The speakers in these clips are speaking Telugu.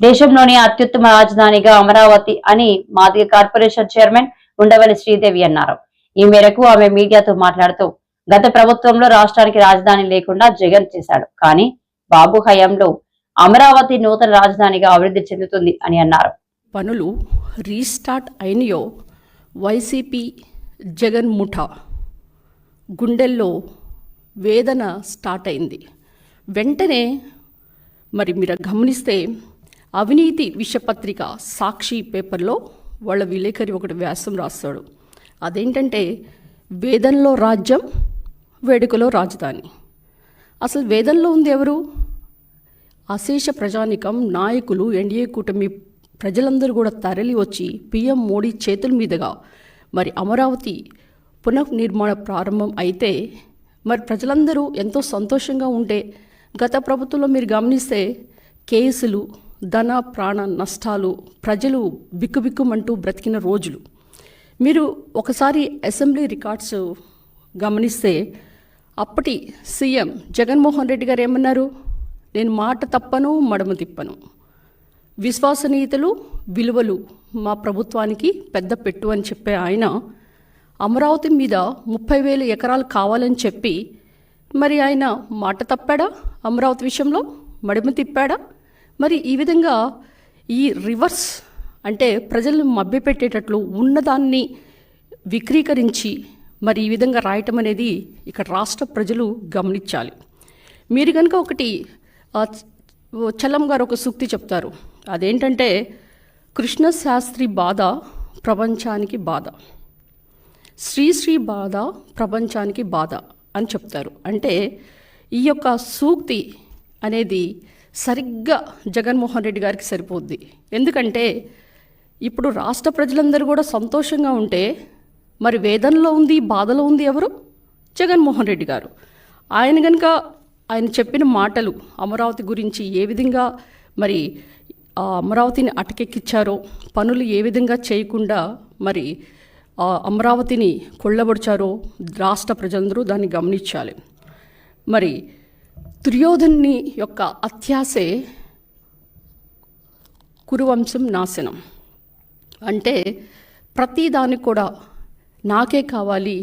దేశంలోని అత్యుత్తమ రాజధానిగా అమరావతి అని మాదిగ కార్పొరేషన్ చైర్మన్ ఉండవల్లి శ్రీదేవి అన్నారు. ఈ మేరకు ఆమె మీడియాతో మాట్లాడుతూ గత ప్రభుత్వంలో రాష్ట్రానికి రాజధాని లేకుండా జగన్ చేశాడు. కానీ బాబు హయాంలో అమరావతి నూతన రాజధానిగా అభివృద్ధి చెందుతుంది అని అన్నారు. పనులు రీస్టార్ట్ అయినయో వైసీపీ జగన్ ముఠా గుండెల్లో వేదన స్టార్ట్ అయింది. వెంటనే మరి మీరు గమనిస్తే అవినీతి విషపత్రిక సాక్షి పేపర్లో వాళ్ళ విలేకరి ఒకటి వ్యాసం రాస్తాడు. అదేంటంటే వేదంలో రాజ్యం, వేడుకలో రాజధాని. అసలు వేదంలో ఉంది ఎవరు? అశేష ప్రజానికం, నాయకులు, ఎన్డీఏ కూటమి ప్రజలందరూ కూడా తరలి వచ్చి పీఎం మోడీ చేతుల మీదుగా మరి అమరావతి పునర్నిర్మాణ ప్రారంభం అయితే మరి ప్రజలందరూ ఎంతో సంతోషంగా ఉంటే, గత ప్రభుత్వంలో మీరు గమనిస్తే కేసులు, ధన ప్రాణ నష్టాలు, ప్రజలు బిక్కుబిక్కుమంటూ బ్రతికిన రోజులు. మీరు ఒకసారి అసెంబ్లీ రికార్డ్స్ గమనిస్తే అప్పటి సీఎం జగన్మోహన్ రెడ్డి గారు ఏమన్నారు? నేను మాట తప్పను, మడమ తిప్పను, విశ్వసనీయతలు, విలువలు మా ప్రభుత్వానికి పెద్ద పెట్టు అని చెప్పే ఆయన అమరావతి మీద 30,000 ఎకరాలు కావాలని చెప్పి మరి ఆయన మాట తప్పాడా? అమరావతి విషయంలో మడమ తిప్పాడా? మరి ఈ విధంగా ఈ రివర్స్ అంటే ప్రజలను మభ్యపెట్టేటట్లు ఉన్నదాన్ని విక్రీకరించి మరి ఈ విధంగా రాయటం అనేది ఇక్కడ రాష్ట్ర ప్రజలు గమనించాలి. మీరు కనుక ఒకటి చలం గారు ఒక సూక్తి చెప్తారు. అదేంటంటే కృష్ణశాస్త్రి బాధ ప్రపంచానికి బాధ, శ్రీశ్రీ బాధ ప్రపంచానికి బాధ అని చెప్తారు. అంటే ఈ యొక్క సూక్తి అనేది సరిగ్గా జగన్మోహన్ రెడ్డి గారికి సరిపోద్ది. ఎందుకంటే ఇప్పుడు రాష్ట్ర ప్రజలందరూ కూడా సంతోషంగా ఉంటే మరి వేదనలో ఉంది, బాధలో ఉంది ఎవరు? జగన్మోహన్ రెడ్డి గారు. ఆయన కనుక ఆయన చెప్పిన మాటలు అమరావతి గురించి ఏ విధంగా మరి అమరావతిని అటకెక్కిచ్చారో, పనులు ఏ విధంగా చేయకుండా మరి అమరావతిని కొల్లబొడిచారో రాష్ట్ర ప్రజలందరూ దాన్ని గమనించాలి. మరి దుర్యోధనుని యొక్క అత్యాసే కురువంశం నాశనం. అంటే ప్రతిదానికి కూడా నాకే కావాలి,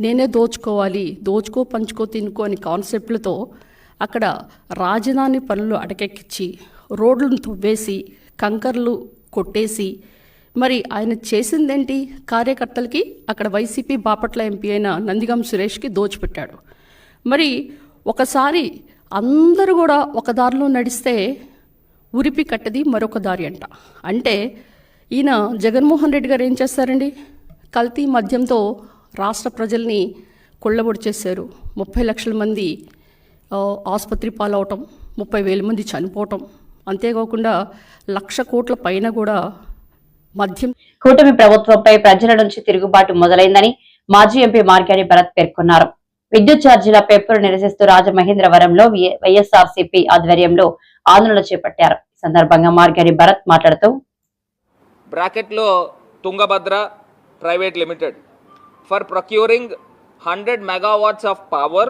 నేనే దోచుకోవాలి, దోచుకో పంచుకో తినుకో అని కాన్సెప్ట్లతో అక్కడ రాజధాని పనులు అటకెక్కించి రోడ్లను తవ్వేసి కంకర్లు కొట్టేసి మరి ఆయన చేసిందేంటి? కార్యకర్తలకి అక్కడ వైసీపీ బాపట్ల ఎంపీ అయిన నందిగం సురేష్కి దోచిపెట్టాడు. మరి ఒకసారి అందరూ కూడా ఒక దారిలో నడిస్తే ఉరిపి కట్టది మరొక దారి అంట. అంటే ఈయన జగన్మోహన్ రెడ్డి గారు ఏం చేస్తారండి? కల్తీ మద్యంతో రాష్ట్ర ప్రజల్ని కొల్లబొడి చేశారు. 30 లక్షల మంది ఆసుపత్రి పాలవటం, 30,000 మంది చనిపోవటం, అంతేకాకుండా 1,00,000 కోట్ల పైన కూడా మద్యం. కూటమి ప్రభుత్వంపై ప్రజల నుంచి తిరుగుబాటు మొదలైందని మాజీ ఎంపీ మార్గాని భరత్ పేర్కొన్నారు. విద్యుత్ ఛార్జీల పెంపును నిరసిస్తూ రాజమహేంద్రవరంలో వైఎస్ఆర్సీపీ ఆధ్వర్యంలో ఆందోళన చేపట్టారు. ఈ సందర్భంగా మార్గాని భరత్ మాట్లాడుతూ బ్రాకెట్లో Tungabhadra private limited for procuring 100 megawatts of power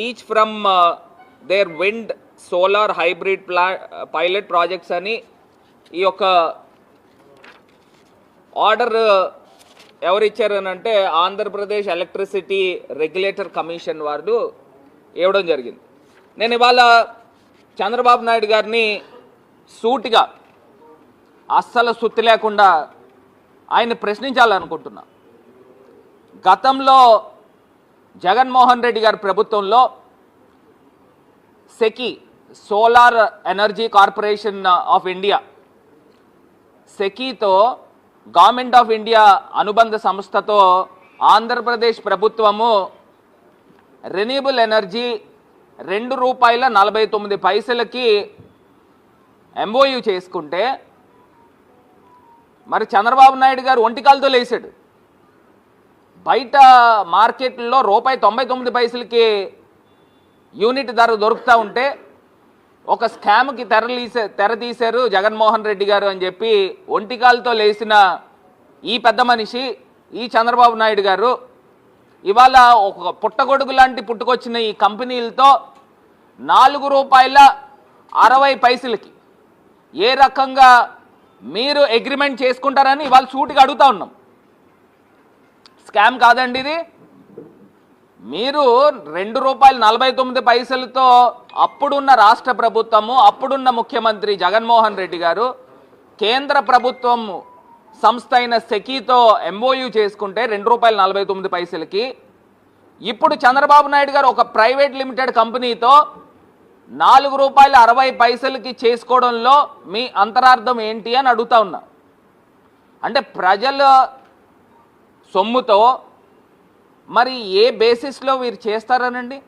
each from their wind solar hybrid pilot projects అని ఈ యొక్క ఆర్డర్ ఎవరు ఇచ్చారనంటే ఆంధ్రప్రదేశ్ ఎలక్ట్రిసిటీ రెగ్యులేటర్ కమిషన్ వారు ఇవ్వడం జరిగింది. నేను ఇవాళ చంద్రబాబు నాయుడు గారిని సూటిగా అస్సలు సుత్తి లేకుండా ఆయన ప్రశ్నించాలనుకుంటున్నా. గతంలో జగన్మోహన్ రెడ్డి గారి ప్రభుత్వంలో SECI solar energy corporation of India సెకీతో గవర్నమెంట్ ఆఫ్ ఇండియా అనుబంధ సంస్థతో ఆంధ్రప్రదేశ్ ప్రభుత్వము రెన్యూబుల్ ఎనర్జీ ₹2.49కి ఎంఓయూ చేసుకుంటే మరి చంద్రబాబు నాయుడు గారు ఒంటికాలతో లేచాడు. బయట మార్కెట్లో ₹1.99కి యూనిట్ ధర దొరుకుతూ ఉంటే ఒక స్కామ్కి తెరతీశారు జగన్మోహన్ రెడ్డి గారు అని చెప్పి ఒంటికాలతో లేచిన ఈ పెద్ద మనిషి ఈ చంద్రబాబు నాయుడు గారు ఇవాళ ఒక పుట్టగొడుగు లాంటి పుట్టుకొచ్చిన ఈ కంపెనీలతో ₹4.60 ఏ రకంగా మీరు అగ్రిమెంట్ చేసుకుంటారని ఇవాళ సూటిగా అడుగుతా ఉన్నాం. స్కామ్ కాదండి ఇది. మీరు ₹2.49 అప్పుడున్న రాష్ట్ర ప్రభుత్వము, అప్పుడున్న ముఖ్యమంత్రి జగన్మోహన్ రెడ్డి గారు కేంద్ర ప్రభుత్వం సంస్థ అయిన సెకీతో MOU చేసుకుంటే ₹2.49కి ఇప్పుడు చంద్రబాబు నాయుడు గారు ఒక ప్రైవేట్ లిమిటెడ్ కంపెనీతో ₹4.60కి చేసుకోవడంలో మీ అంతరార్థం ఏంటి అని అడుగుతా ఉన్నా. అంటే ప్రజల సొమ్ముతో మరి ఏ బేసిస్లో వీరు చేస్తారనండి?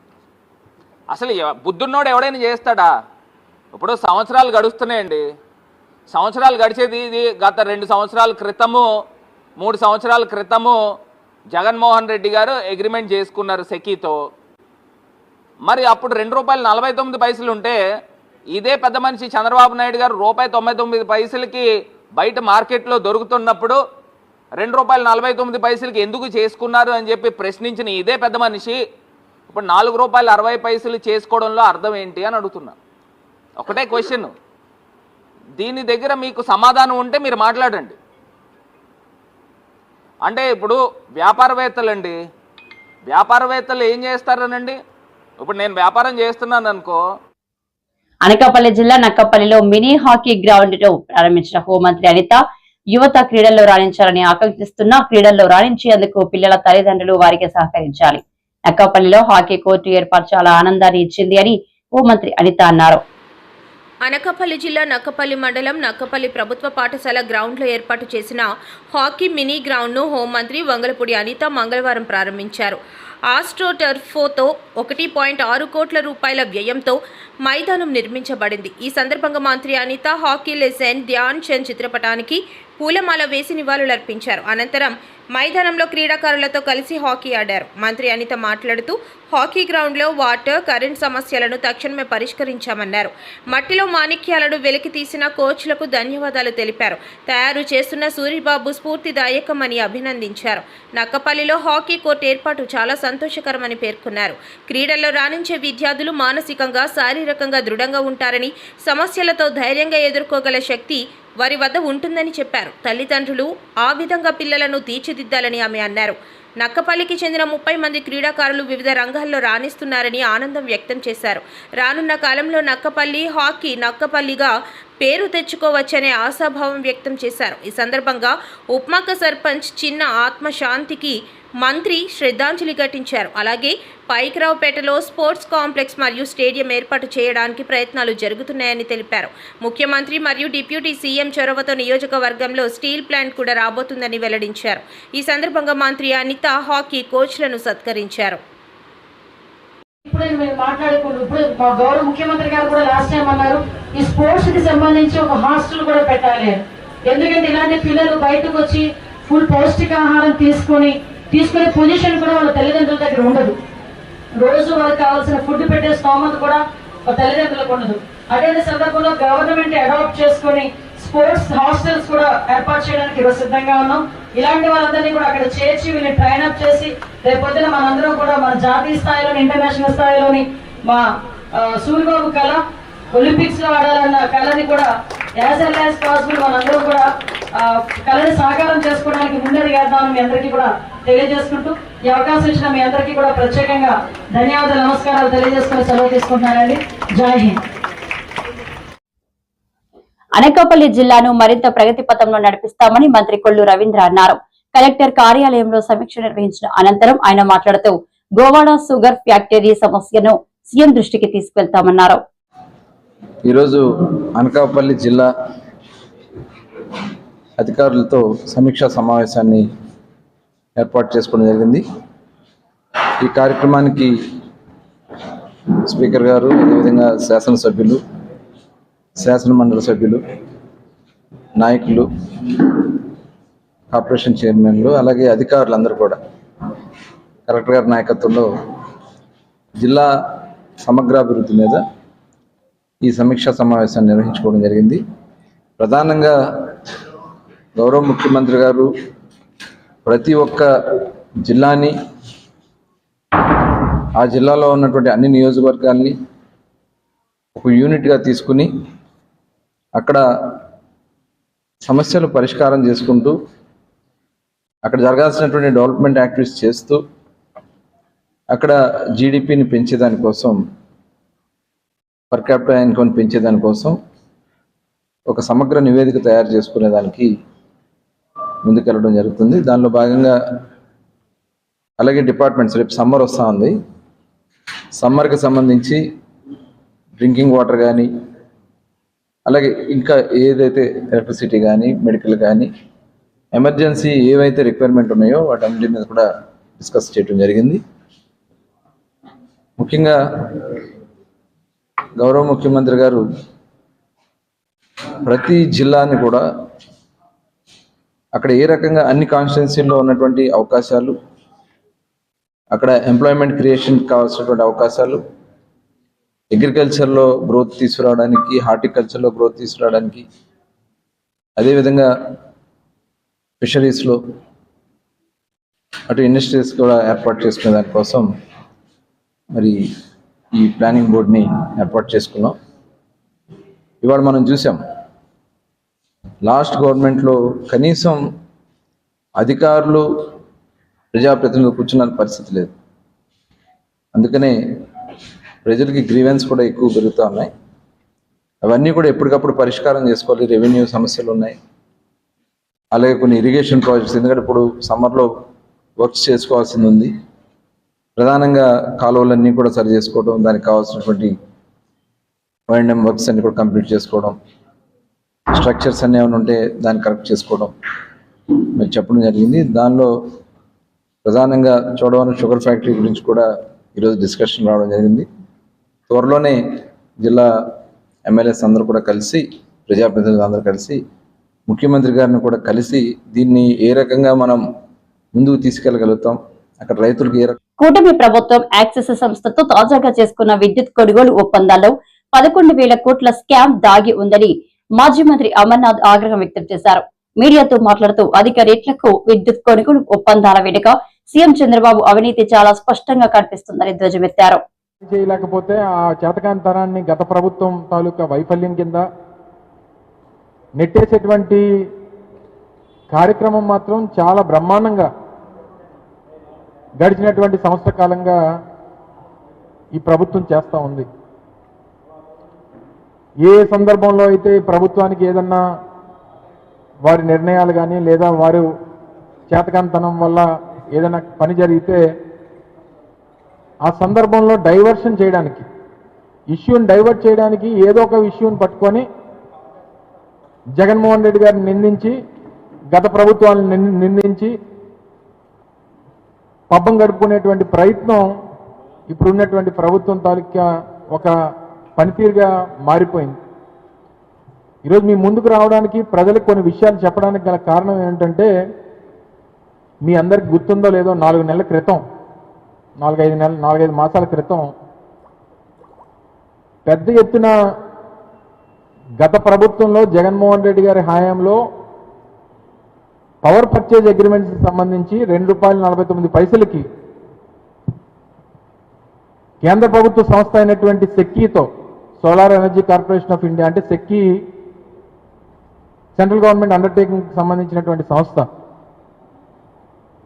అసలు బుద్ధున్నోడు ఎవడైనా చేస్తాడా? ఇప్పుడు సంవత్సరాలు గడుస్తున్నాయండి. సంవత్సరాలు గడిచేది ఇది గత 2 సంవత్సరాల క్రితము 3 సంవత్సరాల క్రితము జగన్మోహన్ రెడ్డి గారు అగ్రిమెంట్ చేసుకున్నారు సెకీతో. మరి అప్పుడు ₹2.49 ఉంటే ఇదే పెద్ద మనిషి చంద్రబాబు నాయుడు గారు ₹1.99కి బయట మార్కెట్లో దొరుకుతున్నప్పుడు ₹2.49కి ఎందుకు చేసుకున్నారు అని చెప్పి ప్రశ్నించిన ఇదే పెద్ద మనిషి ఇప్పుడు ₹4.60 చేసుకోవడంలో అర్థం ఏంటి అని అడుగుతున్నా. ఒకటే క్వశ్చన్. దీని దగ్గర మీకు సమాధానం ఉంటే మీరు మాట్లాడండి. అంటే ఇప్పుడు వ్యాపారవేత్తలండి, వ్యాపారవేత్తలు ఏం చేస్తారనండి? ఇప్పుడు నేను వ్యాపారం చేస్తున్నాను అనుకో. అనకాపల్లి జిల్లా నక్కపల్లిలో మినీ హాకీ గ్రౌండ్ ను ప్రారంభించిన హోంమంత్రి అనిత యువత క్రీడల్లో రాణించాలని ఆకాంక్షిస్తున్న క్రీడల్లో రాణించేందుకు పిల్లల తల్లిదండ్రులు వారికి సహకరించాలి. నక్కపల్లిలో హాకీ కోర్టు ఏర్పాటు చాలా ఆనందాన్ని ఇచ్చింది అని హోంమంత్రి అనిత అన్నారు. అనకాపల్లి జిల్లా నక్కపల్లి మండలం నక్కపల్లి ప్రభుత్వ పాఠశాల గ్రౌండ్లో ఏర్పాటు చేసిన హాకీ మినీ గ్రౌండ్ను హోంమంత్రి వంగలపూడి అనిత మంగళవారం ప్రారంభించారు. ఆస్ట్రోటర్ఫోతో 1.6 కోట్ల రూపాయల వ్యయంతో మైదానం నిర్మించబడింది. ఈ సందర్భంగా మంత్రి అనిత హాకీ లెజెండ్ ధ్యాన్ చంద్ చిత్రపటానికి పూలమాల వేసి నివాళులర్పించారు. అనంతరం మైదానంలో క్రీడాకారులతో కలిసి హాకీ ఆడారు. మంత్రి అనిత మాట్లాడుతూ హాకీ గ్రౌండ్లో వాటర్, కరెంట్ సమస్యలను తక్షణమే పరిష్కరించామన్నారు. మట్టిలో మాణిక్యాలను వెలికి తీసిన కోచ్లకు ధన్యవాదాలు తెలిపారు. తయారు చేస్తున్న సూరిబాబు స్ఫూర్తిదాయకమని అభినందించారు. నక్కపల్లిలో హాకీ కోర్టు ఏర్పాటు చాలా సంతోషకరమని పేర్కొన్నారు. క్రీడల్లో రాణించే విద్యార్థులు మానసికంగా, శారీరకంగా దృఢంగా ఉంటారని, సమస్యలతో ధైర్యంగా ఎదుర్కోగల శక్తి వారి వద్ద ఉంటుందని చెప్పారు. తల్లిదండ్రులు ఆ విధంగా పిల్లలను తీర్చిదిద్దాలని ఆమె అన్నారు. నక్కపల్లికి చెందిన 30 మంది క్రీడాకారులు వివిధ రంగాల్లో రాణిస్తున్నారని ఆనందం వ్యక్తం చేశారు. రానున్న కాలంలో నక్కపల్లి హాకీ నక్కపల్లిగా పేరు తెచ్చుకోవచ్చనే ఆశాభావం వ్యక్తం చేశారు. ఈ సందర్భంగా ఉప్మాక సర్పంచ్ చిన్న ఆత్మశాంతికి మంత్రి శ్రద్ధాంజలి ఘటించారు. అలాగే పైకిరావుపేటలో స్పోర్ట్స్ కాంప్లెక్స్ మరియు స్టేడియం ఏర్పాటు చేయడానికి ప్రయత్నాలు జరుగుతున్నాయని తెలిపారు. ముఖ్యమంత్రి మరియు డిప్యూటీ సీఎం చొరవతో నియోజకవర్గంలో స్టీల్ ప్లాంట్ కూడా రాబోతుందని వెల్లడించారు. ఈ సందర్భంగా మంత్రి అనిత హాకీ కోచ్లను సత్కరించారు. ఇప్పుడు మేము మాట్లాడుకుంటూ ఇప్పుడు మా గౌరవ ముఖ్యమంత్రి గారు కూడా లాస్ట్ టైం అన్నారు ఈ స్పోర్ట్స్ కి సంబంధించి ఒక హాస్టల్ కూడా పెట్టాలి. ఎందుకంటే ఇలాంటి పిల్లలు బయటకు వచ్చి ఫుల్ పౌష్టికాహారం తీసుకునే పొజిషన్ కూడా వాళ్ళ తల్లిదండ్రుల దగ్గర ఉండదు. రోజు వాళ్ళకి కావాల్సిన ఫుడ్ పెట్టే స్తోమత కూడా వాళ్ళ తల్లిదండ్రులకు ఉండదు. అదే సందర్భంలో గవర్నమెంట్ అడాప్ట్ చేసుకుని స్పోర్ట్స్ హాస్టల్స్ కూడా ఏర్పాటు చేయడానికి ఈరోజు సిద్ధంగా ఉన్నాం. ఇలాంటి వాళ్ళందరినీ కూడా అక్కడ చేర్చి వీళ్ళని ట్రైన్ అప్ చేసి రేపొద్దున మనందరం కూడా మన జాతీయ స్థాయిలోని, ఇంటర్నేషనల్ స్థాయిలోని మా సూరిబాబు కళ ఒలింపిక్స్ లో ఆడాలన్న కళని కూడా యాజ్ ఎర్లీ యాజ్ పాసిబుల్ మనందరం కూడా కళని సాకారం చేసుకోవడానికి ముందడుగేద్దామని మీ అందరికీ కూడా తెలియజేసుకుంటూ ఈ అవకాశం ఇచ్చిన మీ అందరికీ కూడా ప్రత్యేకంగా ధన్యవాదాలు, నమస్కారాలు తెలియజేసుకుని సెలవు తీసుకుంటున్నానండి. జై హింద్. అనకాపల్లి జిల్లాను మరింత ప్రగతి పథంలో నడిపిస్తామని మంత్రి కొల్లు రవీంద్ర అన్నారు. కలెక్టర్ కార్యాలయంలో సమీక్ష నిర్వహించిన అనంతరం ఆయన మాట్లాడుతూ గోవాడ షుగర్ ఫ్యాక్టరీ సమస్యను సీఎం దృష్టికి తీసుకెళ్తామన్నారు. ఈరోజు అనకాపల్లి జిల్లా అధికారులతో సమీక్షా సమావేశాన్ని ఏర్పాటు చేసుకోవడం జరిగింది. ఈ కార్యక్రమానికి స్పీకర్ గారు, అదేవిధంగా శాసనసభ్యులు, శాసనమండలి సభ్యులు, నాయకులు, కార్పొరేషన్ చైర్మన్లు, అలాగే అధికారులందరూ కూడా కలెక్టర్ గారి నాయకత్వంలో జిల్లా సమగ్రాభివృద్ధి మీద ఈ సమీక్షా సమావేశాన్ని నిర్వహించుకోవడం జరిగింది. ప్రధానంగా గౌరవ ముఖ్యమంత్రి గారు ప్రతి ఒక్క జిల్లాని, ఆ జిల్లాలో ఉన్నటువంటి అన్ని నియోజకవర్గాల్ని ఒక యూనిట్గా తీసుకుని అక్కడ సమస్యలు పరిష్కారం చేసుకుంటూ అక్కడ జరగాల్సినటువంటి డెవలప్మెంట్ యాక్టివిటీస్ చేస్తూ అక్కడ జీడిపిని పెంచేదానికోసం పర్ క్యాపిటల్ ఇన్కమ్ పెంచేదానికోసం ఒక సమగ్ర నివేదిక తయారు చేసుకునేదానికి ముందుకెళ్ళడం జరుగుతుంది. దానిలో భాగంగా అలాగే డిపార్ట్మెంట్స్, రేపు సమ్మర్ వస్తూ ఉంది, సమ్మర్కి సంబంధించి డ్రింకింగ్ వాటర్ కానీ అలాగే ఇంకా ఏదైతే ఎలక్ట్రిసిటీ కానీ మెడికల్ కానీ ఎమర్జెన్సీ ఏవైతే రిక్వైర్మెంట్ ఉన్నాయో వాటన్నిటి మీద కూడా డిస్కస్ చేయడం జరిగింది. ముఖ్యంగా గౌరవ ముఖ్యమంత్రి గారు ప్రతి జిల్లాని కూడా అక్కడ ఏ రకంగా అన్ని కాన్స్టిట్యున్సీల్లో ఉన్నటువంటి అవకాశాలు, అక్కడ ఎంప్లాయ్మెంట్ క్రియేషన్ కావాల్సినటువంటి అవకాశాలు, అగ్రికల్చర్లో గ్రోత్ తీసుకురావడానికి, హార్టికల్చర్లో గ్రోత్ తీసుకురావడానికి, అదేవిధంగా ఫిషరీస్లో అటు ఇండస్ట్రీస్ కూడా ఏర్పాటు చేసుకునే దానికోసం మరి ఈ ప్లానింగ్ బోర్డ్ని ఏర్పాటు చేసుకున్నాం. ఇవాళ మనం చూసాం లాస్ట్ గవర్నమెంట్లో కనీసం అధికారులు ప్రజాప్రతినిధులు కూర్చున్న పరిస్థితి లేదు. అందుకనే ప్రజలకి గ్రీవెన్స్ కూడా ఎక్కువ పెరుగుతూ ఉన్నాయి. అవన్నీ కూడా ఎప్పటికప్పుడు పరిష్కారం చేసుకోవాలి. రెవెన్యూ సమస్యలు ఉన్నాయి, అలాగే కొన్ని ఇరిగేషన్ ప్రాజెక్ట్స్, ఎందుకంటే ఇప్పుడు సమ్మర్లో వర్క్స్ చేసుకోవాల్సింది ఉంది. ప్రధానంగా కాలువలన్నీ కూడా సరి చేసుకోవడం, దానికి కావాల్సినటువంటి వైండమ్ వర్క్స్ అన్ని కూడా కంప్లీట్ చేసుకోవడం, స్ట్రక్చర్స్ అన్నీ ఏమైనా ఉంటే దాన్ని కరెక్ట్ చేసుకోవడం మరి చెప్పడం జరిగింది. దానిలో ప్రధానంగా చూడవరం షుగర్ ఫ్యాక్టరీ గురించి కూడా ఈరోజు డిస్కషన్ రావడం జరిగింది. త్వరలోనే జిల్లా ఎమ్మెల్యేస్ అందరూ కూడా కలిసి, ప్రజాప్రతినిధులు అందరూ కలిసి, ముఖ్యమంత్రి గారిని కూడా కలిసి దీన్ని ఏ రకంగా మనం ముందుకు తీసుకెళ్ళగలుగుతాం, అక్కడ రైతులకు ఏ కూటమి ప్రభుత్వం యాక్సిస్ సంస్థతో తాజాగా చేసుకున్న విద్యుత్ కొనుగోలు ఒప్పందాల్లో 11,000 కోట్ల స్కామ్ దాగి ఉందని మాజీ మంత్రి అమర్నాథ్ ఆగ్రహం వ్యక్తం చేశారు. మీడియాతో మాట్లాడుతూ అధిక రేట్లకు విద్యుత్ కొనుగోలు ఒప్పందాల వెనుక సీఎం చంద్రబాబు అవినీతి చాలా స్పష్టంగా కనిపిస్తుందని ధ్వజమెత్తారు. చేయలేకపోతే ఆ చేతకాంతనాన్ని గత ప్రభుత్వం తాలూకా వైఫల్యం కింద నెట్టేసేటువంటి కార్యక్రమం మాత్రం చాలా బ్రహ్మాండంగా గడిచినటువంటి సంవత్సర కాలంగా ఈ ప్రభుత్వం చేస్తూ ఉంది. ఏ సందర్భంలో అయితే ప్రభుత్వానికి ఏదన్నా వారి నిర్ణయాలు కానీ లేదా వారు చేతకాంతనం వల్ల ఏదైనా పని జరిగితే ఆ సందర్భంలో డైవర్షన్ చేయడానికి, ఇష్యూని డైవర్ట్ చేయడానికి ఏదో ఒక ఇష్యూని పట్టుకొని జగన్మోహన్ రెడ్డి గారిని నిందించి, గత ప్రభుత్వాలను నిందించి పబ్బం గడుపుకునేటువంటి ప్రయత్నం ఇప్పుడున్నటువంటి ప్రభుత్వం తాలూకా ఒక పనితీరుగా మారిపోయింది. ఈరోజు మీ ముందుకు రావడానికి, ప్రజలకు కొన్ని విషయాలు చెప్పడానికి గల కారణం ఏంటంటే, మీ అందరికి గుర్తుందో లేదో 4 నెలల క్రితం, 4-5 మాసాల క్రితం పెద్ద ఎత్తున గత ప్రభుత్వంలో జగన్మోహన్ రెడ్డి గారి హయాంలో పవర్ పర్చేజ్ అగ్రిమెంట్స్కి సంబంధించి ₹2.49 కేంద్ర ప్రభుత్వ సంస్థ అయినటువంటి సెక్కీతో, solar energy corporation of India అంటే సెక్కీ సెంట్రల్ గవర్నమెంట్ అండర్టేకింగ్కి సంబంధించినటువంటి సంస్థ,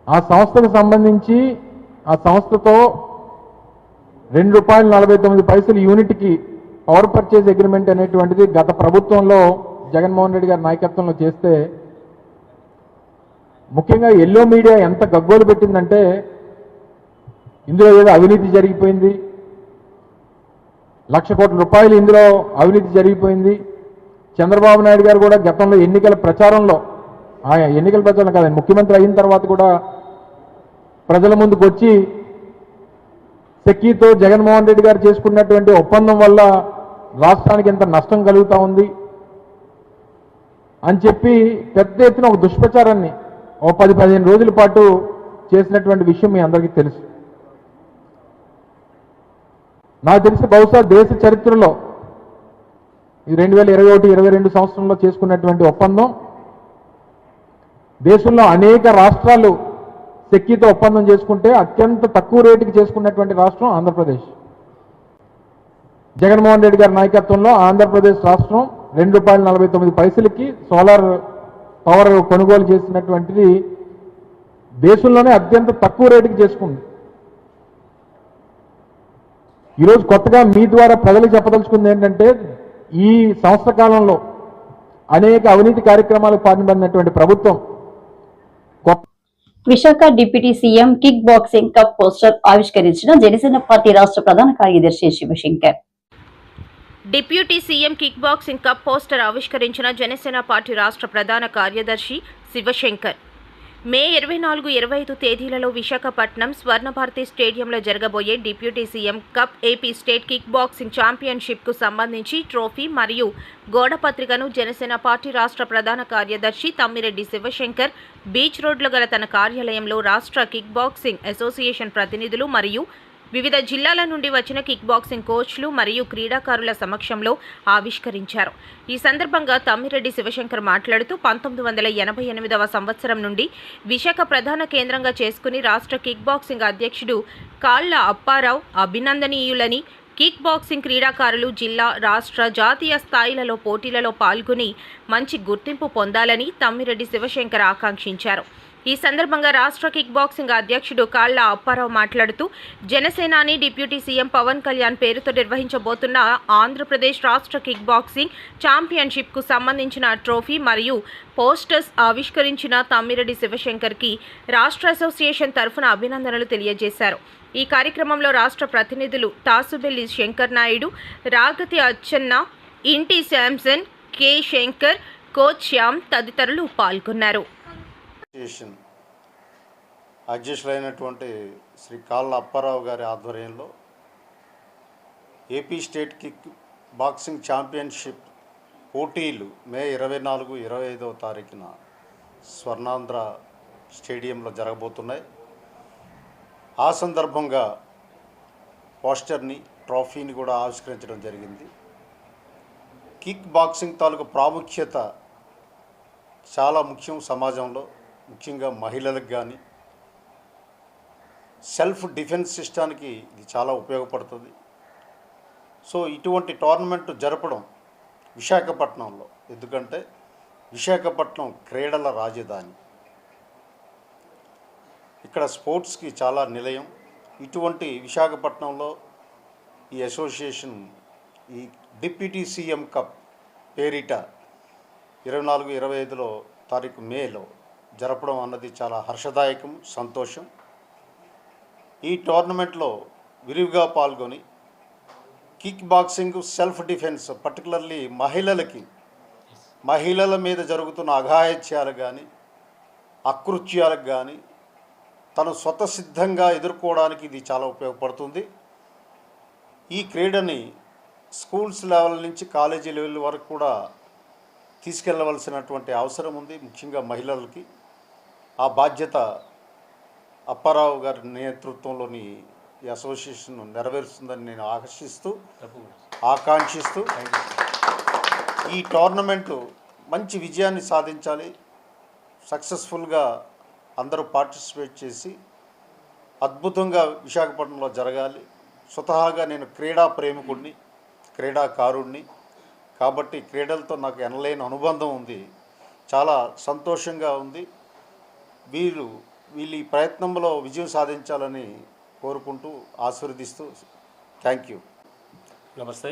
ఆ సంస్థకు సంబంధించి ఆ సంస్థతో ₹2.49 యూనిట్కి పవర్ పర్చేజ్ అగ్రిమెంట్ అనేటువంటిది గత ప్రభుత్వంలో జగన్మోహన్ రెడ్డి గారి నాయకత్వంలో చేస్తే, ముఖ్యంగా ఎల్లో మీడియా ఎంత గగ్గోలు పెట్టిందంటే ఇందులో ఏదో అవినీతి జరిగిపోయింది, ₹1,00,000 కోట్ల ఇందులో అవినీతి జరిగిపోయింది. చంద్రబాబు నాయుడు గారు కూడా గతంలో ఎన్నికల ప్రచారంలో, ఎన్నికల ప్రచారం కాదండి, ముఖ్యమంత్రి అయిన తర్వాత కూడా ప్రజల ముందుకు వచ్చి సెక్కీతో జగన్మోహన్ రెడ్డి గారు చేసుకున్నటువంటి ఒప్పందం వల్ల రాష్ట్రానికి ఎంత నష్టం కలుగుతూ ఉంది అని చెప్పి పెద్ద ఎత్తున ఒక దుష్ప్రచారాన్ని 10-15 రోజుల పాటు చేసినటువంటి విషయం మీ అందరికీ తెలుసు. నాకు తెలిసి బహుశా దేశ చరిత్రలో ఈ 2021-22 సంవత్సరంలో చేసుకున్నటువంటి ఒప్పందం, దేశంలో అనేక రాష్ట్రాలు సెక్కీతో ఒప్పందం చేసుకుంటే అత్యంత తక్కువ రేటుకి చేసుకున్నటువంటి రాష్ట్రం ఆంధ్రప్రదేశ్. జగన్మోహన్ రెడ్డి గారి నాయకత్వంలో ఆంధ్రప్రదేశ్ రాష్ట్రం ₹2.49 సోలార్ పవర్ కొనుగోలు చేసినటువంటిది దేశంలోనే అత్యంత తక్కువ రేటుకి చేసుకుంది. ఈరోజు కొత్తగా మీ ద్వారా ప్రజలకు చెప్పదలుచుకుంది ఏంటంటే, ఈ సంవత్సర కాలంలో అనేక అవినీతి కార్యక్రమాలకు పాల్పడినటువంటి ప్రభుత్వం Visakha deputy CM kick boxing cup poster ఆవిష్కరించిన జనసేన పార్టీ రాష్ట్ర ప్రధాన కార్యదర్శి Sivashankar. Deputy CM kick boxing cup poster ఆవిష్కరించిన జనసేన పార్టీ రాష్ట్ర ప్రధాన కార్యదర్శి శివశంకర్. మే 24, 25 తేదీలలో విశాఖపట్నం స్వర్ణభారతి స్టేడియంలో జరగబోయే deputy CM cup AP state kick boxing ఛాంపియన్షిప్కు సంబంధించి ట్రోఫీ మరియు గోడపత్రికను జనసేన పార్టీ రాష్ట్ర ప్రధాన కార్యదర్శి తమ్మిరెడ్డి శివశంకర్ బీచ్ రోడ్లో గల తన కార్యాలయంలో రాష్ట్ర కిక్ బాక్సింగ్ అసోసియేషన్ ప్రతినిధులు మరియు వివిధ జిల్లాల నుండి వచ్చిన కిక్ బాక్సింగ్ కోచ్లు మరియు క్రీడాకారుల సమక్షంలో ఆవిష్కరించారు. ఈ సందర్భంగా తమ్మిరెడ్డి శివశంకర్ మాట్లాడుతూ 1988వ సంవత్సరం నుండి విశాఖ ప్రధాన కేంద్రంగా చేసుకుని రాష్ట్ర కిక్ బాక్సింగ్ అధ్యక్షుడు కాళ్ళ అప్పారావు అభినందనీయులని, కిక్ బాక్సింగ్ క్రీడాకారులు జిల్లా, రాష్ట్ర, జాతీయ స్థాయిలలో పోటీలలో పాల్గొని మంచి గుర్తింపు పొందాలని తమ్మిరెడ్డి శివశంకర్ ఆకాంక్షించారు. ఈ సందర్భంగా రాష్ట్ర కిక్ బాక్సింగ్ అధ్యక్షుడు కాళ్ళ అప్పారావు మాట్లాడుతూ జనసేనాని డిప్యూటీ సీఎం పవన్ కళ్యాణ్ పేరుతో నిర్వహించబోతున్న ఆంధ్రప్రదేశ్ రాష్ట్ర కిక్ బాక్సింగ్ ఛాంపియన్షిప్కు సంబంధించిన ట్రోఫీ మరియు పోస్టర్స్ ఆవిష్కరించిన తమ్మిరెడ్డి శివశంకర్కి రాష్ట్ర అసోసియేషన్ తరఫున అభినందనలు తెలియజేశారు. ఈ కార్యక్రమంలో రాష్ట్ర ప్రతినిధులు తాసుబెల్లి శంకర్ నాయుడు, రాగతి అచ్చన్న, ఇంటి శాంసన్, కె శంకర్, కోచ్ శ్యామ్ తదితరులు పాల్గొన్నారు. అధ్యక్షులైనటువంటి శ్రీ కాళ్ళ అప్పారావు గారి ఆధ్వర్యంలో AP state kick boxing championship పోటీలు మే 24, 25వ తారీఖున స్వర్ణాంధ్ర స్టేడియంలో జరగబోతున్నాయి. ఆ సందర్భంగా పోస్టర్ని, ట్రోఫీని కూడా ఆవిష్కరించడం జరిగింది. కిక్ బాక్సింగ్ తాలూకు ప్రాముఖ్యత చాలా ముఖ్యం. సమాజంలో ముఖ్యంగా మహిళలకు కానీ సెల్ఫ్ డిఫెన్స్ సిస్టానికి ఇది చాలా ఉపయోగపడుతుంది. సో ఇటువంటి టోర్నమెంట్ జరపడం విశాఖపట్నంలో, ఎందుకంటే విశాఖపట్నం క్రీడల రాజధాని, ఇక్కడ స్పోర్ట్స్కి చాలా నిలయం. ఇటువంటి విశాఖపట్నంలో ఈ అసోసియేషన్ ఈ డిప్యూటీ సీఎం కప్ పేరిట 24, 25 తారీఖు మేలో జరపడం అన్నది చాలా హర్షదాయకం, సంతోషం. ఈ టోర్నమెంట్లో విరివిగా పాల్గొని kick boxing, self defence, particularly మహిళల మీద జరుగుతున్న అఘాయిత్యాలకు కానీ అకృత్యాలకు కానీ తను స్వతసిద్ధంగా ఎదుర్కోవడానికి ఇది చాలా ఉపయోగపడుతుంది. ఈ క్రీడని స్కూల్స్ లెవెల్ నుంచి కాలేజీ లెవెల్ వరకు కూడా తీసుకెళ్లవలసినటువంటి అవసరం ఉంది, ముఖ్యంగా మహిళలకి. ఆ బాధ్యత అప్పారావు గారి నేతృత్వంలోని ఈ అసోసియేషన్ నెరవేరుస్తుందని నేను ఆకాంక్షిస్తూ ఈ టోర్నమెంటు మంచి విజయాన్ని సాధించాలి, సక్సెస్ఫుల్గా అందరూ పార్టిసిపేట్ చేసి అద్భుతంగా విశాఖపట్నంలో జరగాలి. స్వతహాగా నేను క్రీడా ప్రేమికుడిని, క్రీడాకారుడిని కాబట్టి క్రీడలతో నాకు ఎనలేని అనుబంధం ఉంది. చాలా సంతోషంగా ఉంది. వీళ్ళు ఈ ప్రయత్నంలో విజయం సాధించాలని కోరుకుంటూ ఆశీర్వదిస్తూ థ్యాంక్ యూ. నమస్తే.